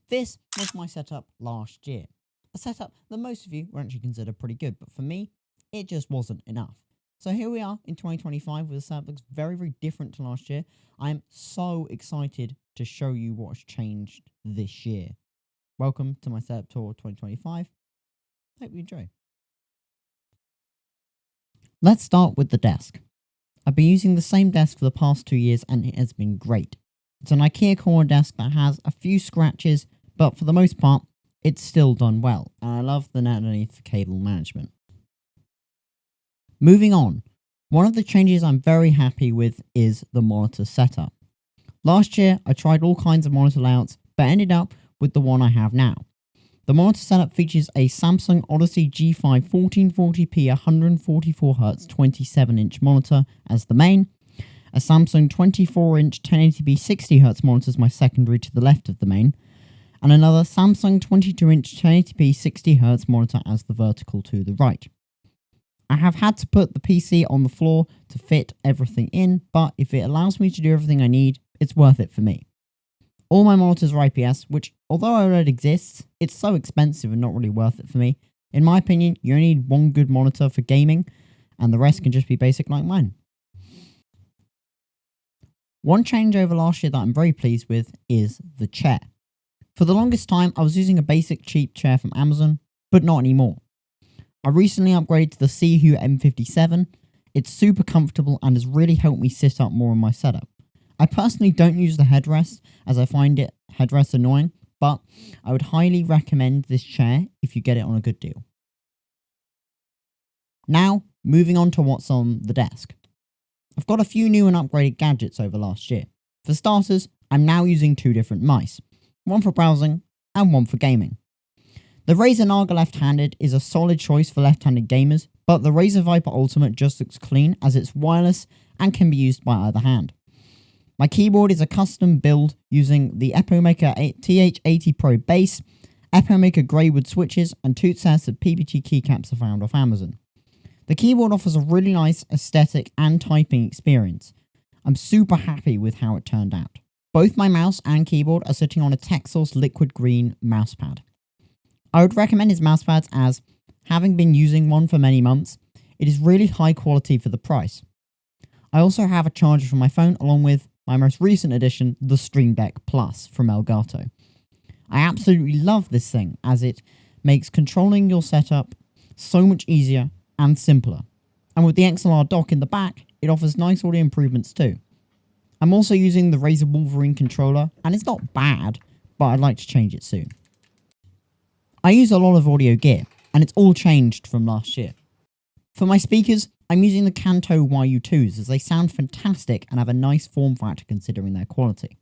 This was my setup last year. A setup that most of you will actually consider pretty good, but for me, it just wasn't enough. So here we are in 2025 with a setup that looks very, very different to last year. I'm so excited to show you what's changed this year. Welcome to my setup tour 2025. Hope you enjoy. Let's start with the desk. I've been using the same desk for the past 2 years and it has been great. It's an IKEA corner desk that has a few scratches, but for the most part, it's still done well, and I love the net underneath for cable management. Moving on, one of the changes I'm very happy with is the monitor setup. Last year, I tried all kinds of monitor layouts, but ended up with the one I have now. The monitor setup features a Samsung Odyssey G5 1440p 144Hz 27-inch monitor as the main, a Samsung 24-inch 1080p 60Hz monitor as my secondary to the left of the main, and another Samsung 22-inch 1080p 60Hz monitor as the vertical to the right. I have had to put the PC on the floor to fit everything in, but if it allows me to do everything I need, it's worth it for me. All my monitors are IPS, which, although OLED exists, it's so expensive and not really worth it for me. In my opinion, you only need one good monitor for gaming, and the rest can just be basic like mine. One change over last year that I'm very pleased with is the chair. For the longest time, I was using a basic cheap chair from Amazon, but not anymore. I recently upgraded to the Sihoo M57. It's super comfortable and has really helped me sit up more in my setup. I personally don't use the headrest as I find headrest annoying, but I would highly recommend this chair if you get it on a good deal. Now, moving on to what's on the desk. I've got a few new and upgraded gadgets over last year. For starters, I'm now using 2 different mice, one for browsing and one for gaming. The Razer Naga left-handed is a solid choice for left-handed gamers, but the Razer Viper Ultimate just looks clean as it's wireless and can be used by either hand. My keyboard is a custom build using the Epomaker TH80 Pro base, Epomaker Greywood switches, and 2 sets of PBT keycaps I found off Amazon. The keyboard offers a really nice aesthetic and typing experience. I'm super happy with how it turned out. Both my mouse and keyboard are sitting on a Texos liquid green mousepad. I would recommend his mousepads as, having been using one for many months, it is really high quality for the price. I also have a charger for my phone along with my most recent addition, the Stream Deck Plus from Elgato. I absolutely love this thing as it makes controlling your setup so much easier and simpler. And with the XLR dock in the back, it offers nice audio improvements too. I'm also using the Razer Wolverine controller and it's not bad, but I'd like to change it soon. I use a lot of audio gear and it's all changed from last year. For my speakers, I'm using the Kanto YU2s as they sound fantastic and have a nice form factor considering their quality.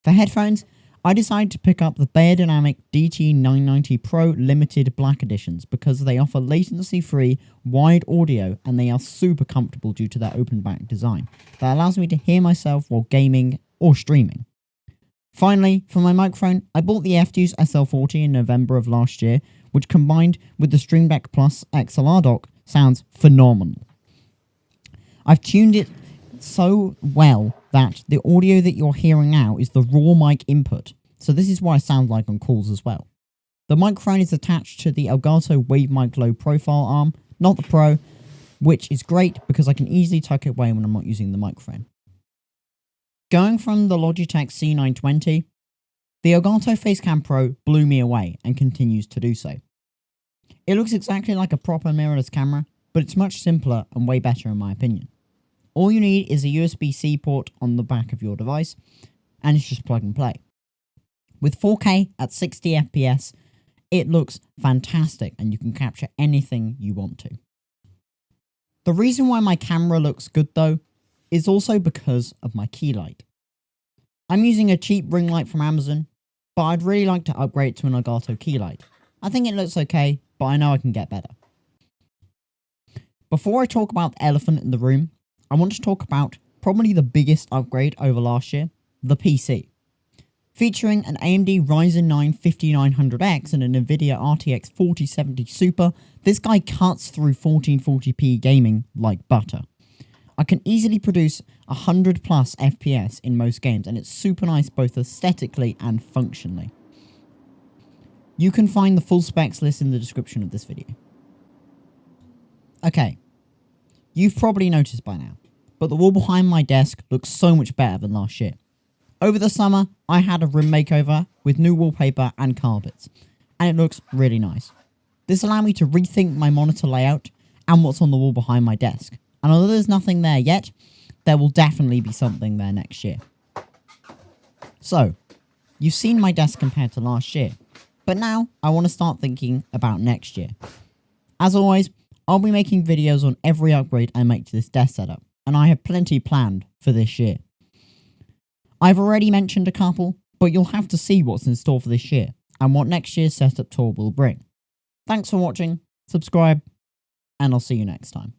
For headphones, I decided to pick up the Beyerdynamic DT990 Pro Limited Black Editions because they offer latency-free, wide audio and they are super comfortable due to their open back design that allows me to hear myself while gaming or streaming. Finally, for my microphone, I bought the FTUS SL40 in November of last year, which combined with the Stream Deck Plus XLR dock sounds phenomenal. I've tuned it so well that the audio that you're hearing now is the raw mic input, so this is what I sound like on calls as well. The microphone is attached to the Elgato Wave Mic Low profile arm, not the Pro, which is great because I can easily tuck it away when I'm not using the microphone. Going from the Logitech C920, the Elgato Facecam Pro blew me away and continues to do so. It looks exactly like a proper mirrorless camera, but it's much simpler and way better in my opinion. All you need is a USB-C port on the back of your device, and it's just plug and play. With 4K at 60 FPS, it looks fantastic and you can capture anything you want to. The reason why my camera looks good though, is also because of my key light. I'm using a cheap ring light from Amazon, but I'd really like to upgrade to an Elgato key light. I think it looks okay, but I know I can get better. Before I talk about the elephant in the room, I want to talk about probably the biggest upgrade over last year, the PC. Featuring an AMD Ryzen 9 5900X and a Nvidia RTX 4070 Super, this guy cuts through 1440p gaming like butter. I can easily produce 100 plus FPS in most games, and it's super nice both aesthetically and functionally. You can find the full specs list in the description of this video. Okay, you've probably noticed by now, but the wall behind my desk looks so much better than last year. Over the summer, I had a room makeover with new wallpaper and carpets, and it looks really nice. This allowed me to rethink my monitor layout and what's on the wall behind my desk. And although there's nothing there yet, there will definitely be something there next year. So, you've seen my desk compared to last year, but now I want to start thinking about next year. As always, I'll be making videos on every upgrade I make to this desk setup, and I have plenty planned for this year. I've already mentioned a couple, but you'll have to see what's in store for this year, and what next year's setup tour will bring. Thanks for watching, subscribe, and I'll see you next time.